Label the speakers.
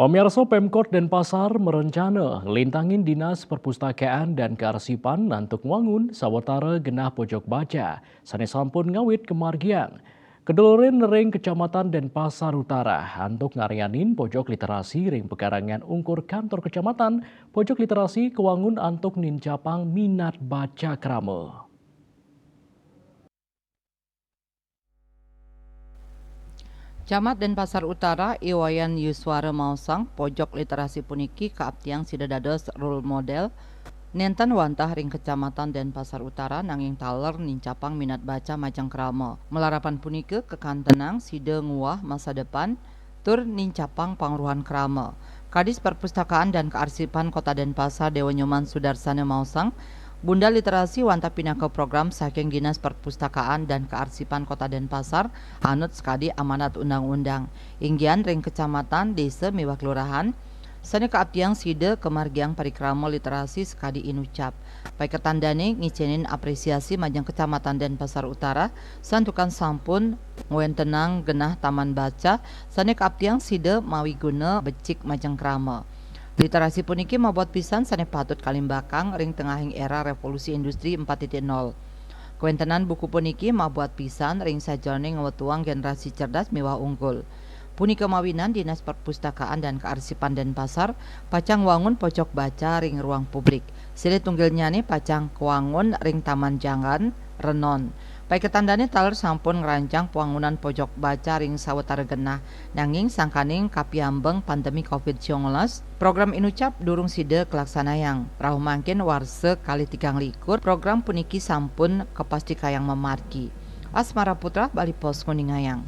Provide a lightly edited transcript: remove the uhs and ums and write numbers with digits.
Speaker 1: Pemirsa Pemkot Denpasar merencana lintangin Dinas Perpustakaan dan Kearsipan Nantuk Wangun sawetara genah pojok baca sane sampun ngawit kemargian. Kedulurin ring Kecamatan Denpasar Utara antuk ngarianin pojok literasi ring pekarangan ungkur kantor kecamatan pojok literasi Kewangun antuk nincapang minat baca krame.
Speaker 2: Camat Denpasar Utara Iwayan Yuswara Mausang pojok literasi puniki kaaptiang sida dados role model nenten wantah ring Kecamatan Denpasar Utara nanging taler nincapang minat baca majang krama. Melarapan punike kekantenang sida nguah masa depan tur nincapang pangruhan krama. Kadis Perpustakaan dan Kearsipan Kota Denpasar Dewa Nyoman Sudarsana Mausang Bunda Literasi wantah pinaka program saking Dinas Perpustakaan dan Kearsipan Kota Denpasar anut sekadi amanat undang-undang. Inggian ring kecamatan, desa, miwah kelurahan, sane kaaptiang side kemargiang parikrama literasi sekadi inucap. Pai ketandane ngicenin apresiasi majang Kecamatan Denpasar Utara santukan sampun nguentenang genah taman baca sane kaaptiang side mawi guna becik majang krama. Literasi puniki mabot pisan sane patut kalimbakang ring tengahing era revolusi industri 4.0. Kuentenan buku puniki mabuat pisan ring sajane ngewetuang generasi cerdas miwah unggul. Punika mawinan Dinas Perpustakaan dan Kearsipan Denpasar pacang wangun pojok baca ring ruang publik. Sile tunggil nyane pacang kewangun ring taman jangan renon. Pai ketandane taler sampun ngerancang pwangunan pojok baca ring sawetara genah nanging sangkaning kapiambeng pandemi Covid-19 program inucap durung sida kelaksanayang rahu mangkin warse kali 3 program puniki sampun kepasti kayang memargi. Asmara Putra Bali Pos Kuningayang.